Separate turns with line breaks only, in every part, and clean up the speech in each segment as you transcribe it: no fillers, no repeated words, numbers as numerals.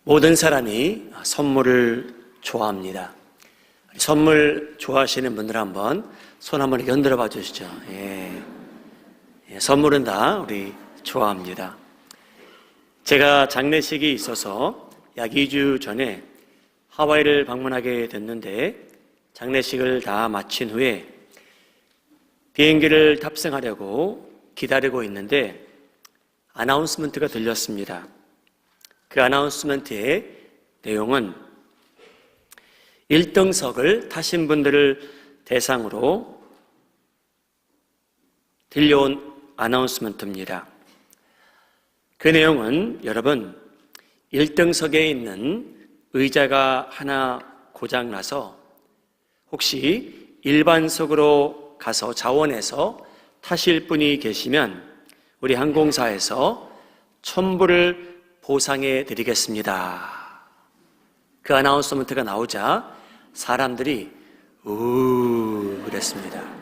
모든 사람이 선물을 좋아합니다. 선물 좋아하시는 분들 한번 손 한번 이렇게 흔들어 봐 주시죠. 선물은 다 우리 좋아합니다. 제가 장례식이 있어서 약 2주 전에 하와이를 방문하게 됐는데, 장례식을 다 마친 후에 비행기를 탑승하려고 기다리고 있는데 아나운스먼트가 들렸습니다. 그 아나운스먼트의 내용은 1등석을 타신 분들을 대상으로 들려온 아나운스먼트입니다. 그 내용은 여러분, 1등석에 있는 의자가 하나 고장나서 혹시 일반석으로 가서 자원해서 타실 분이 계시면 우리 항공사에서 1,000불을 보상해 드리겠습니다. 그 아나운스먼트가 나오자 사람들이 그랬습니다.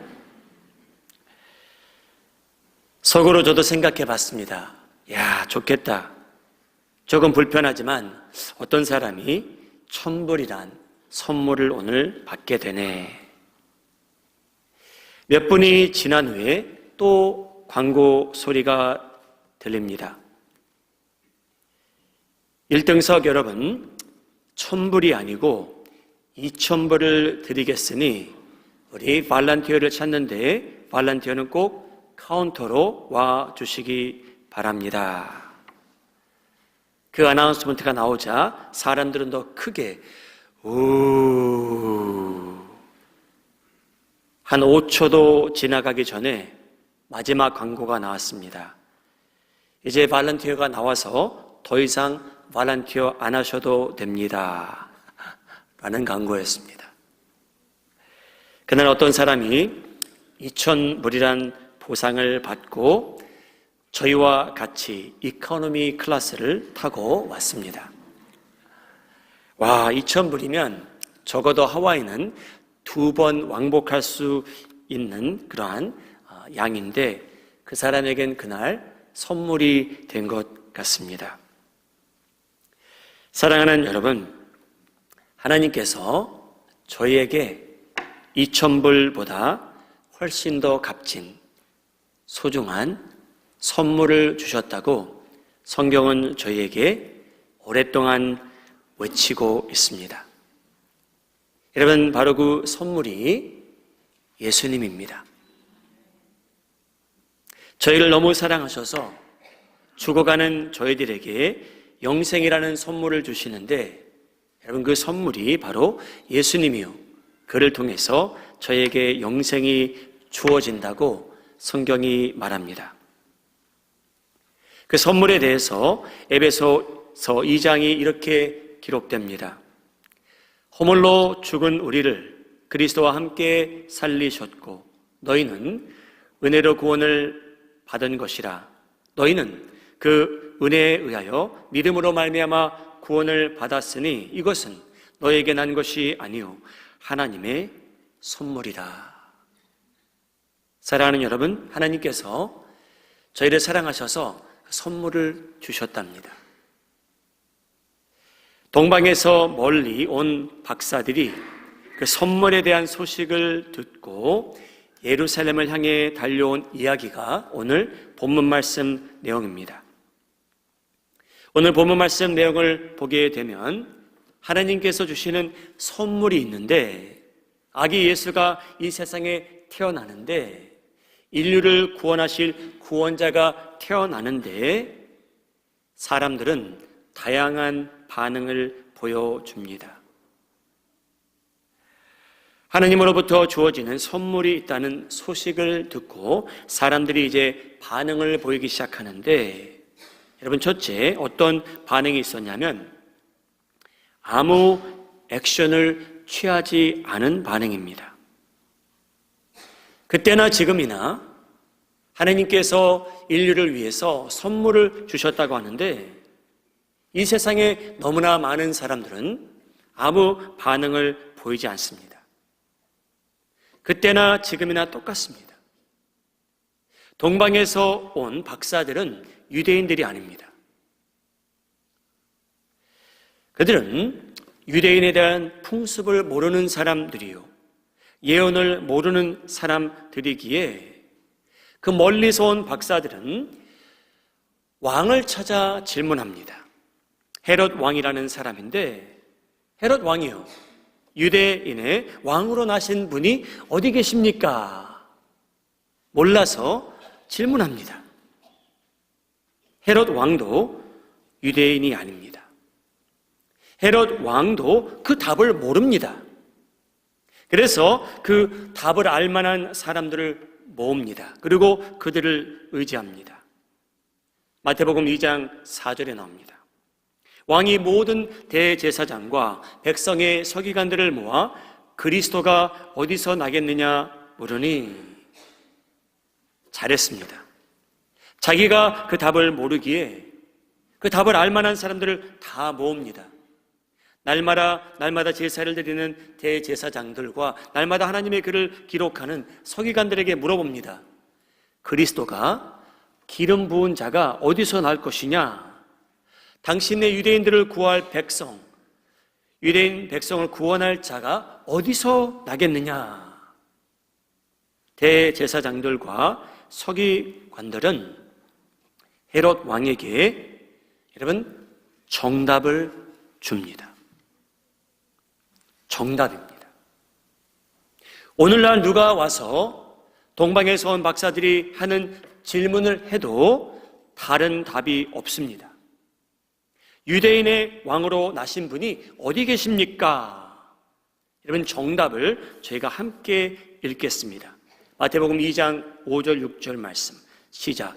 속으로 저도 생각해 봤습니다. 야, 좋겠다. 조금 불편하지만 어떤 사람이 1,000불이란 선물을 오늘 받게 되네. 몇 분이 지난 후에 또 광고 소리가 들립니다. 1등석 여러분, 1,000불이 아니고 2,000불을 드리겠으니 우리 발란티어를 찾는데 발란티어는 꼭 카운터로 와 주시기 바랍니다. 그 아나운스먼트가 나오자 사람들은 더 크게 한 5초도 지나가기 전에 마지막 광고가 나왔습니다. 이제 발란티어가 나와서 더 이상 발란티어 안 하셔도 됩니다. 라는 광고였습니다. 그날 어떤 사람이 2,000불이란 보상을 받고 저희와 같이 이코노미 클래스를 타고 왔습니다. 와, 2,000불이면 적어도 하와이는 2번 왕복할 수 있는 그러한 양인데, 그 사람에겐 그날 선물이 된 것 같습니다. 사랑하는 여러분, 하나님께서 저희에게 2,000불보다 훨씬 더 값진 소중한 선물을 주셨다고 성경은 저희에게 오랫동안 외치고 있습니다. 여러분, 바로 그 선물이 예수님입니다. 저희를 너무 사랑하셔서 죽어가는 저희들에게 영생이라는 선물을 주시는데, 여러분, 그 선물이 바로 예수님이요, 그를 통해서 저희에게 영생이 주어진다고 성경이 말합니다. 그 선물에 대해서 에베소서 2장이 이렇게 기록됩니다. 허물로 죽은 우리를 그리스도와 함께 살리셨고 너희는 은혜로 구원을 받은 것이라. 너희는 그 은혜에 의하여 믿음으로 말미암아 구원을 받았으니 이것은 너에게 난 것이 아니요 하나님의 선물이라. 사랑하는 여러분, 하나님께서 저희를 사랑하셔서 선물을 주셨답니다. 동방에서 멀리 온 박사들이 그 선물에 대한 소식을 듣고 예루살렘을 향해 달려온 이야기가 오늘 본문 말씀 내용입니다. 오늘 본문 말씀 내용을 보게 되면 하나님께서 주시는 선물이 있는데, 아기 예수가 이 세상에 태어나는데, 인류를 구원하실 구원자가 태어나는데 사람들은 다양한 반응을 보여줍니다. 하나님으로부터 주어지는 선물이 있다는 소식을 듣고 사람들이 이제 반응을 보이기 시작하는데, 여러분, 첫째 어떤 반응이 있었냐면 아무 액션을 취하지 않은 반응입니다. 그때나 지금이나 하나님께서 인류를 위해서 선물을 주셨다고 하는데, 이 세상에 너무나 많은 사람들은 아무 반응을 보이지 않습니다. 그때나 지금이나 똑같습니다. 동방에서 온 박사들은 유대인들이 아닙니다. 그들은 유대인에 대한 풍습을 모르는 사람들이요, 예언을 모르는 사람들이기에 그 멀리서 온 박사들은 왕을 찾아 질문합니다. 헤롯 왕이라는 사람인데, 헤롯 왕이요, 유대인의 왕으로 나신 분이 어디 계십니까? 몰라서 질문합니다. 헤롯 왕도 유대인이 아닙니다. 헤롯 왕도 그 답을 모릅니다. 그래서 그 답을 알 만한 사람들을 모읍니다. 그리고 그들을 의지합니다. 마태복음 2장 4절에 나옵니다. 왕이 모든 대제사장과 백성의 서기관들을 모아 그리스도가 어디서 나겠느냐 물으니, 잘했습니다. 자기가 그 답을 모르기에 그 답을 알 만한 사람들을 다 모읍니다. 날마다 제사를 드리는 대제사장들과 날마다 하나님의 글을 기록하는 서기관들에게 물어봅니다. 그리스도가 기름 부은 자가 어디서 날 것이냐? 당신의 유대인들을 구할 백성, 유대인 백성을 구원할 자가 어디서 나겠느냐? 대제사장들과 서기관들은 헤롯 왕에게 여러분 정답을 줍니다. 정답입니다. 오늘날 누가 와서 동방에서 온 박사들이 하는 질문을 해도 다른 답이 없습니다. 유대인의 왕으로 나신 분이 어디 계십니까? 여러분 정답을 저희가 함께 읽겠습니다. 마태복음 2장 5절 6절 말씀 시작.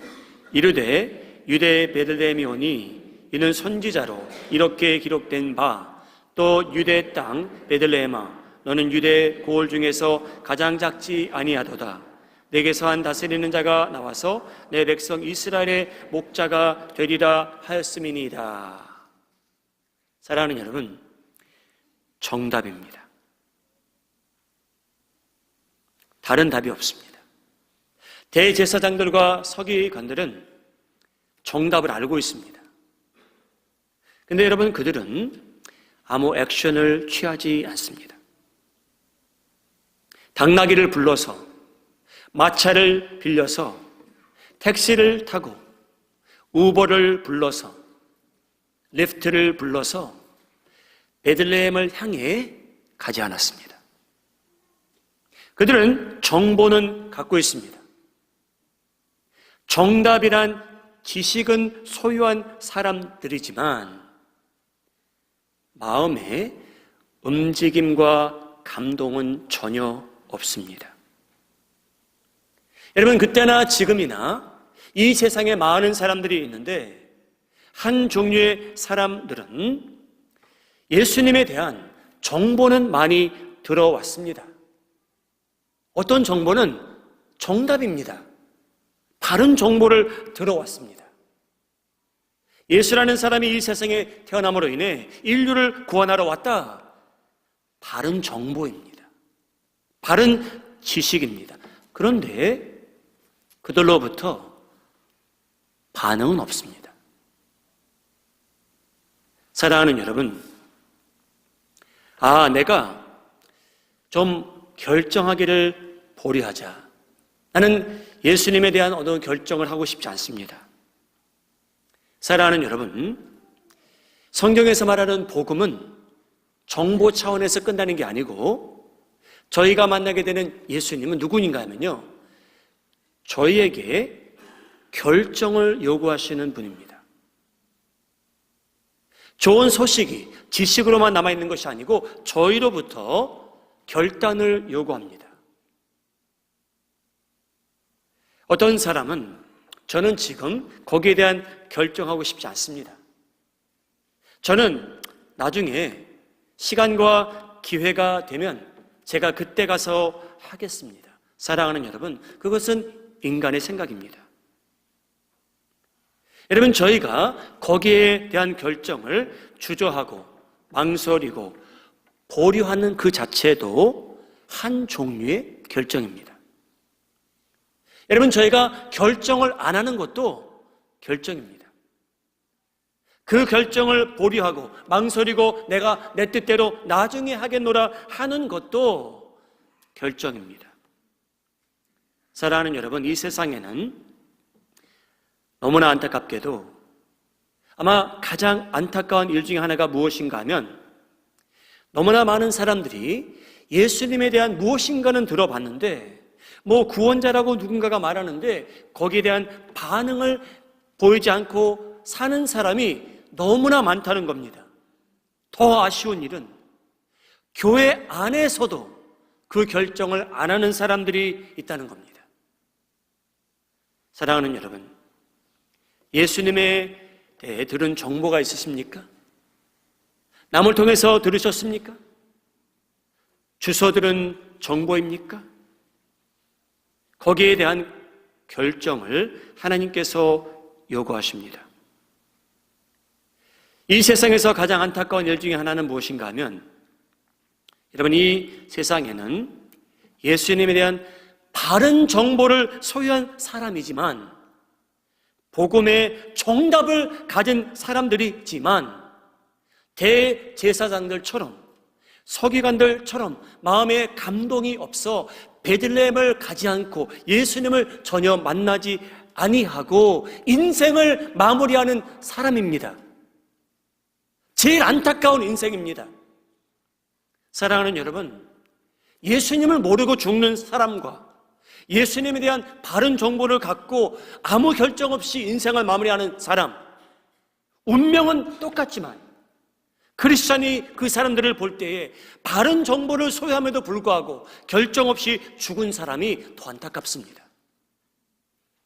이르되 유대 베들레헴이 오니 이는 선지자로 이렇게 기록된 바, 또 유대 땅 베들레헴아 너는 유대 고을 중에서 가장 작지 아니하도다. 내게서 한 다스리는 자가 나와서 내 백성 이스라엘의 목자가 되리라 하였음이니이다. 사랑하는 여러분, 정답입니다. 다른 답이 없습니다. 대제사장들과 서기관들은 정답을 알고 있습니다. 근데 여러분, 그들은 아무 액션을 취하지 않습니다. 당나귀를 불러서, 마차를 빌려서, 택시를 타고, 우버를 불러서, 리프트를 불러서 베들레헴을 향해 가지 않았습니다. 그들은 정보는 갖고 있습니다. 정답이란 지식은 소유한 사람들이지만 마음에 움직임과 감동은 전혀 없습니다. 여러분, 그때나 지금이나 이 세상에 많은 사람들이 있는데 한 종류의 사람들은 예수님에 대한 정보는 많이 들어왔습니다. 어떤 정보는 정답입니다. 바른 정보를 들어왔습니다. 예수라는 사람이 이 세상에 태어남으로 인해 인류를 구원하러 왔다. 바른 정보입니다. 바른 지식입니다. 그런데 그들로부터 반응은 없습니다. 사랑하는 여러분, 내가 좀 결정하기를 보류하자. 나는 예수님에 대한 어느 결정을 하고 싶지 않습니다. 사랑하는 여러분, 성경에서 말하는 복음은 정보 차원에서 끝나는 게 아니고 저희가 만나게 되는 예수님은 누구인가 하면요, 저희에게 결정을 요구하시는 분입니다. 좋은 소식이 지식으로만 남아있는 것이 아니고 저희로부터 결단을 요구합니다. 어떤 사람은 저는 지금 거기에 대한 결정하고 싶지 않습니다. 저는 나중에 시간과 기회가 되면 제가 그때 가서 하겠습니다. 사랑하는 여러분, 그것은 인간의 생각입니다. 여러분, 저희가 거기에 대한 결정을 주저하고 망설이고 보류하는 그 자체도 한 종류의 결정입니다. 여러분, 저희가 결정을 안 하는 것도 결정입니다. 그 결정을 보류하고 망설이고 내가 내 뜻대로 나중에 하겠노라 하는 것도 결정입니다. 사랑하는 여러분, 이 세상에는 너무나 안타깝게도 아마 가장 안타까운 일 중에 하나가 무엇인가 하면 너무나 많은 사람들이 예수님에 대한 무엇인가는 들어봤는데 구원자라고 누군가가 말하는데 거기에 대한 반응을 보이지 않고 사는 사람이 너무나 많다는 겁니다. 더 아쉬운 일은 교회 안에서도 그 결정을 안 하는 사람들이 있다는 겁니다. 사랑하는 여러분, 예수님에 대해 들은 정보가 있으십니까? 남을 통해서 들으셨습니까? 주워 들은 정보입니까? 거기에 대한 결정을 하나님께서 요구하십니다. 이 세상에서 가장 안타까운 일 중에 하나는 무엇인가 하면 여러분, 이 세상에는 예수님에 대한 바른 정보를 소유한 사람이지만 복음의 정답을 가진 사람들이 있지만 대제사장들처럼 서기관들처럼 마음에 감동이 없어 베들레헴을 가지 않고 예수님을 전혀 만나지 아니하고 인생을 마무리하는 사람입니다. 제일 안타까운 인생입니다. 사랑하는 여러분, 예수님을 모르고 죽는 사람과 예수님에 대한 바른 정보를 갖고 아무 결정 없이 인생을 마무리하는 사람, 운명은 똑같지만 크리스찬이 그 사람들을 볼 때에 바른 정보를 소유함에도 불구하고 결정 없이 죽은 사람이 더 안타깝습니다.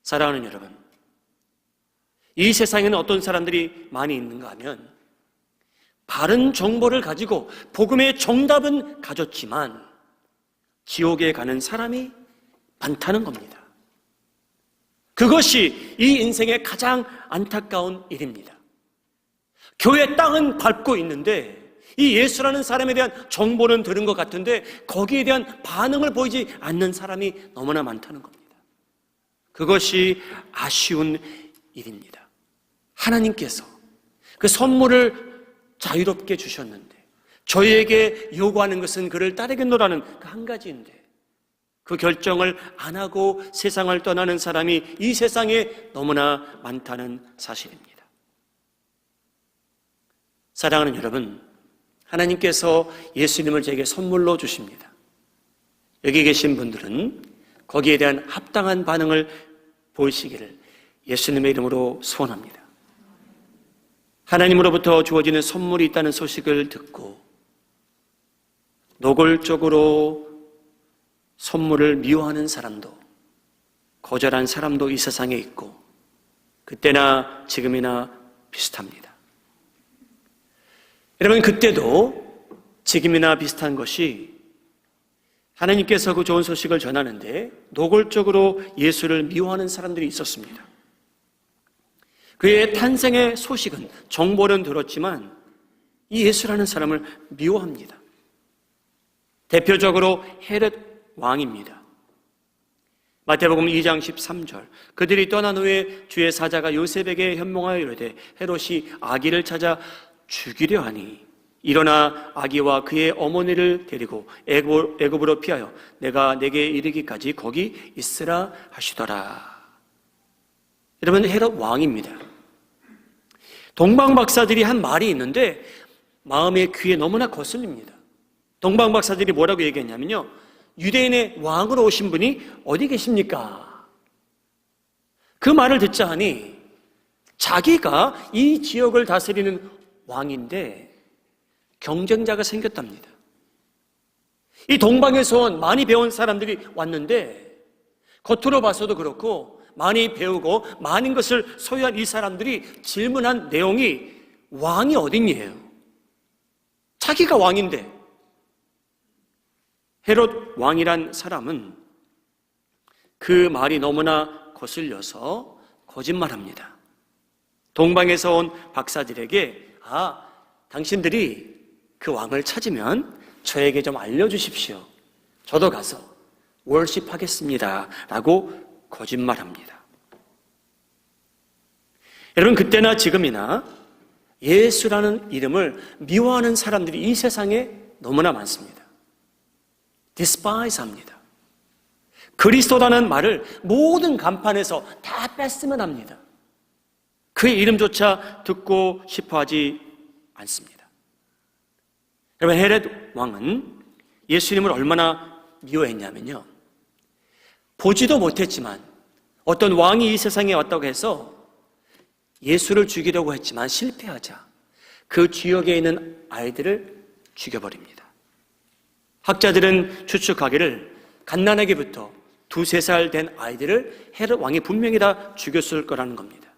사랑하는 여러분, 이 세상에는 어떤 사람들이 많이 있는가 하면 바른 정보를 가지고 복음의 정답은 가졌지만 지옥에 가는 사람이 많다는 겁니다. 그것이 이 인생의 가장 안타까운 일입니다. 교회 땅은 밟고 있는데 이 예수라는 사람에 대한 정보는 들은 것 같은데 거기에 대한 반응을 보이지 않는 사람이 너무나 많다는 겁니다. 그것이 아쉬운 일입니다. 하나님께서 그 선물을 자유롭게 주셨는데 저희에게 요구하는 것은 그를 따르겠노라는 그 한 가지인데 그 결정을 안 하고 세상을 떠나는 사람이 이 세상에 너무나 많다는 사실입니다. 사랑하는 여러분, 하나님께서 예수님을 제게 선물로 주십니다. 여기 계신 분들은 거기에 대한 합당한 반응을 보이시기를 예수님의 이름으로 소원합니다. 하나님으로부터 주어지는 선물이 있다는 소식을 듣고 노골적으로 선물을 미워하는 사람도 거절한 사람도 이 세상에 있고 그때나 지금이나 비슷합니다. 여러분, 그때도 지금이나 비슷한 것이 하나님께서 그 좋은 소식을 전하는데 노골적으로 예수를 미워하는 사람들이 있었습니다. 그의 탄생의 소식은 정보는 들었지만 이 예수라는 사람을 미워합니다. 대표적으로 헤롯 왕입니다. 마태복음 2장 13절, 그들이 떠난 후에 주의 사자가 요셉에게 현몽하여 이르되 헤롯이 아기를 찾아 죽이려 하니 일어나 아기와 그의 어머니를 데리고 애굽으로 피하여 내가 내게 이르기까지 거기 있으라 하시더라. 여러분, 헤롯 왕입니다. 동방박사들이 한 말이 있는데 마음의 귀에 너무나 거슬립니다. 동방박사들이 뭐라고 얘기했냐면요, 유대인의 왕으로 오신 분이 어디 계십니까? 그 말을 듣자 하니 자기가 이 지역을 다스리는 왕인데 경쟁자가 생겼답니다. 이 동방에서 온 많이 배운 사람들이 왔는데 겉으로 봐서도 그렇고 많이 배우고 많은 것을 소유한 이 사람들이 질문한 내용이 왕이 어딨니에요. 자기가 왕인데. 헤롯 왕이란 사람은 그 말이 너무나 거슬려서 거짓말합니다. 동방에서 온 박사들에게 당신들이 그 왕을 찾으면 저에게 좀 알려주십시오. 저도 가서 월십하겠습니다 라고 거짓말합니다. 여러분, 그때나 지금이나 예수라는 이름을 미워하는 사람들이 이 세상에 너무나 많습니다. despise 합니다. 그리스도라는 말을 모든 간판에서 다 뺐으면 합니다. 그의 이름조차 듣고 싶어 하지 않습니다. 여러분, 헤롯 왕은 예수님을 얼마나 미워했냐면요, 보지도 못했지만 어떤 왕이 이 세상에 왔다고 해서 예수를 죽이려고 했지만 실패하자 그 지역에 있는 아이들을 죽여버립니다. 학자들은 추측하기를 갓난아기부터 2~3살 된 아이들을 헤롯 왕이 분명히 다 죽였을 거라는 겁니다.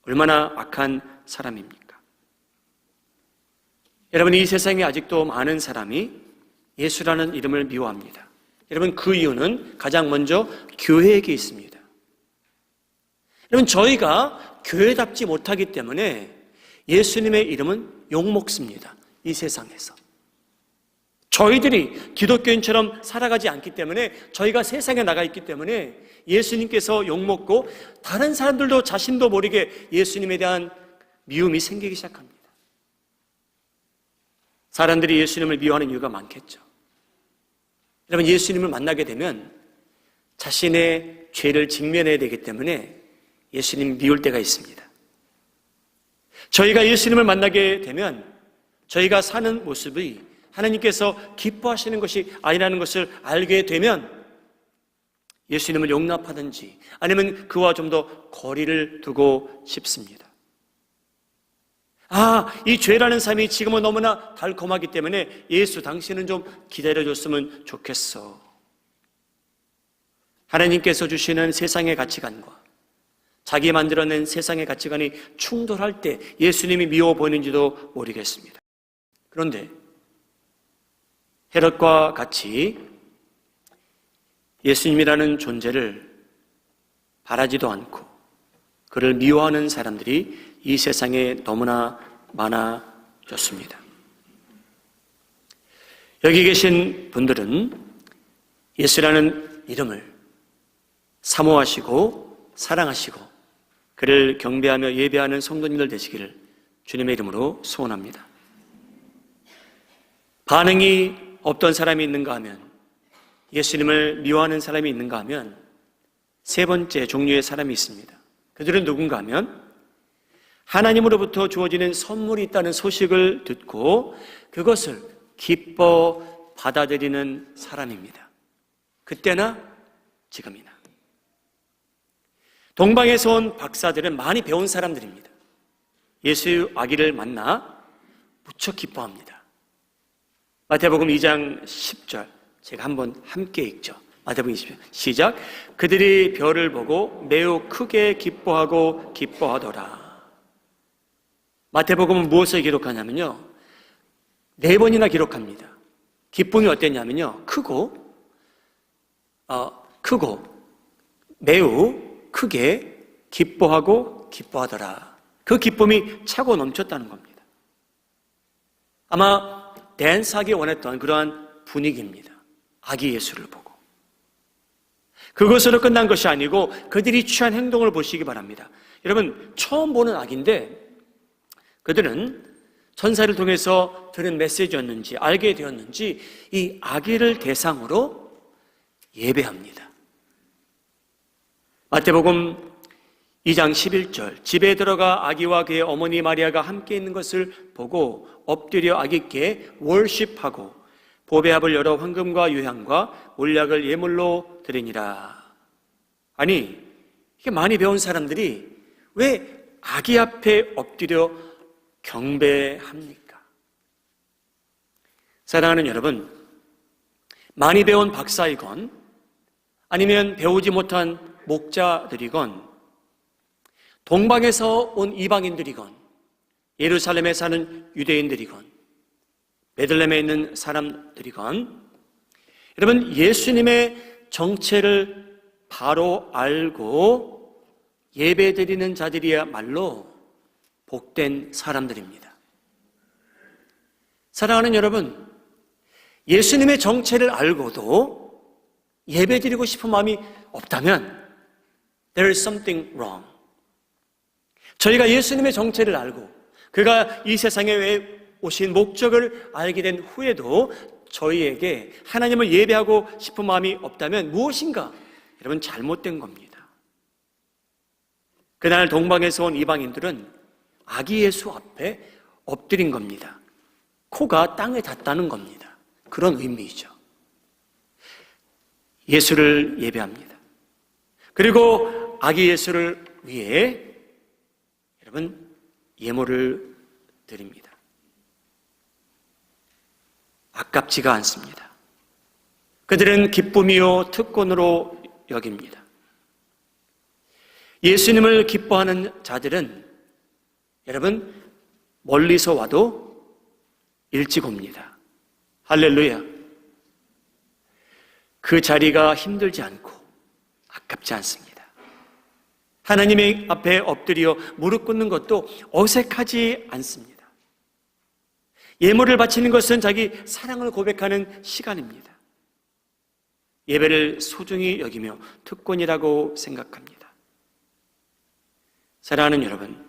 얼마나 악한 사람입니까? 여러분, 이 세상에 아직도 많은 사람이 예수라는 이름을 미워합니다. 여러분, 그 이유는 가장 먼저 교회에게 있습니다. 여러분, 저희가 교회답지 못하기 때문에 예수님의 이름은 욕먹습니다. 이 세상에서. 저희들이 기독교인처럼 살아가지 않기 때문에, 저희가 세상에 나가 있기 때문에 예수님께서 욕먹고 다른 사람들도 자신도 모르게 예수님에 대한 미움이 생기기 시작합니다. 사람들이 예수님을 미워하는 이유가 많겠죠. 여러분, 예수님을 만나게 되면 자신의 죄를 직면해야 되기 때문에 예수님 미울 때가 있습니다. 저희가 예수님을 만나게 되면 저희가 사는 모습이 하나님께서 기뻐하시는 것이 아니라는 것을 알게 되면 예수님을 용납하든지 아니면 그와 좀 더 거리를 두고 싶습니다. 이 죄라는 삶이 지금은 너무나 달콤하기 때문에 예수, 당신은 좀 기다려줬으면 좋겠어. 하나님께서 주시는 세상의 가치관과 자기 만들어낸 세상의 가치관이 충돌할 때 예수님이 미워 보이는지도 모르겠습니다. 그런데 헤롯과 같이 예수님이라는 존재를 바라지도 않고 그를 미워하는 사람들이 이 세상에 너무나 많아졌습니다. 여기 계신 분들은 예수라는 이름을 사모하시고 사랑하시고 그를 경배하며 예배하는 성도님들 되시기를 주님의 이름으로 소원합니다. 반응이 없던 사람이 있는가 하면, 예수님을 미워하는 사람이 있는가 하면 세 번째 종류의 사람이 있습니다. 그들은 누군가 하면 하나님으로부터 주어지는 선물이 있다는 소식을 듣고 그것을 기뻐 받아들이는 사람입니다. 그때나 지금이나. 동방에서 온 박사들은 많이 배운 사람들입니다. 예수 아기를 만나 무척 기뻐합니다. 마태복음 2장 10절 제가 한번 함께 읽죠. 마태복음 20절 시작. 그들이 별을 보고 매우 크게 기뻐하고 기뻐하더라. 마태복음은 무엇을 기록하냐면요, 4번이나 기록합니다. 기쁨이 어땠냐면요, 크고 매우 크게 기뻐하고 기뻐하더라. 그 기쁨이 차고 넘쳤다는 겁니다. 아마 댄스하기 원했던 그러한 분위기입니다. 아기 예수를 보고. 그것으로 끝난 것이 아니고 그들이 취한 행동을 보시기 바랍니다. 여러분, 처음 보는 아기인데 그들은 천사를 통해서 들은 메시지였는지 알게 되었는지 이 아기를 대상으로 예배합니다. 마태복음 2장 11절 집에 들어가 아기와 그의 어머니 마리아가 함께 있는 것을 보고 엎드려 아기께 월십하고 보배합을 열어 황금과 유향과 몰약을 예물로 드리니라. 아니, 이게 많이 배운 사람들이 왜 아기 앞에 엎드려 경배합니까? 사랑하는 여러분, 많이 배운 박사이건 아니면 배우지 못한 목자들이건 동방에서 온 이방인들이건 예루살렘에 사는 유대인들이건 베들레헴에 있는 사람들이건 여러분, 예수님의 정체를 바로 알고 예배드리는 자들이야말로 복된 사람들입니다. 사랑하는 여러분, 예수님의 정체를 알고도 예배드리고 싶은 마음이 없다면 There is something wrong. 저희가 예수님의 정체를 알고 그가 이 세상에 왜 오신 목적을 알게 된 후에도 저희에게 하나님을 예배하고 싶은 마음이 없다면 무엇인가? 여러분, 잘못된 겁니다. 그날 동방에서 온 이방인들은 아기 예수 앞에 엎드린 겁니다. 코가 땅에 닿다는 겁니다. 그런 의미이죠. 예수를 예배합니다. 그리고 아기 예수를 위해 여러분 예물을 드립니다. 아깝지가 않습니다. 그들은 기쁨이요 특권으로 여깁니다. 예수님을 기뻐하는 자들은 여러분 멀리서 와도 일찍 옵니다. 할렐루야. 그 자리가 힘들지 않고 아깝지 않습니다. 하나님의 앞에 엎드려 무릎 꿇는 것도 어색하지 않습니다. 예물을 바치는 것은 자기 사랑을 고백하는 시간입니다. 예배를 소중히 여기며 특권이라고 생각합니다. 사랑하는 여러분,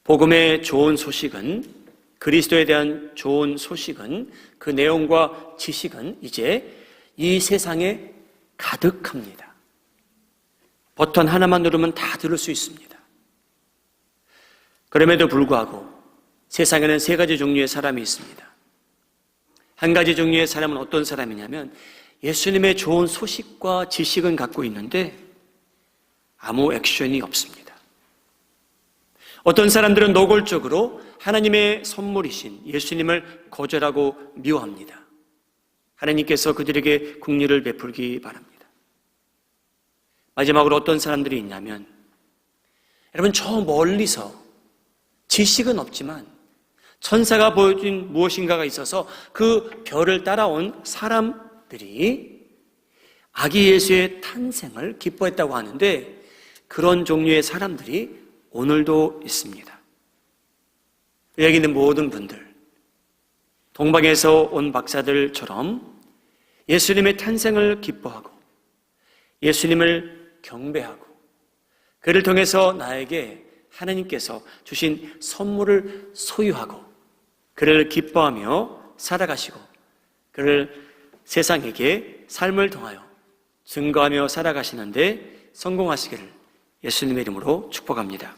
복음의 좋은 소식은, 그리스도에 대한 좋은 소식은, 그 내용과 지식은 이제 이 세상에 가득합니다. 버튼 하나만 누르면 다 들을 수 있습니다. 그럼에도 불구하고 세상에는 세 가지 종류의 사람이 있습니다. 한 가지 종류의 사람은 어떤 사람이냐면 예수님의 좋은 소식과 지식은 갖고 있는데 아무 액션이 없습니다. 어떤 사람들은 노골적으로 하나님의 선물이신 예수님을 거절하고 미워합니다. 하나님께서 그들에게 긍휼을 베풀기 바랍니다. 마지막으로 어떤 사람들이 있냐면 여러분 저 멀리서 지식은 없지만 천사가 보여준 무엇인가가 있어서 그 별을 따라온 사람들이 아기 예수의 탄생을 기뻐했다고 하는데 그런 종류의 사람들이 오늘도 있습니다. 여기 있는 모든 분들, 동방에서 온 박사들처럼 예수님의 탄생을 기뻐하고 예수님을 경배하고 그를 통해서 나에게 하나님께서 주신 선물을 소유하고 그를 기뻐하며 살아가시고 그를 세상에게 삶을 통하여 증거하며 살아가시는데 성공하시기를 예수님의 이름으로 축복합니다.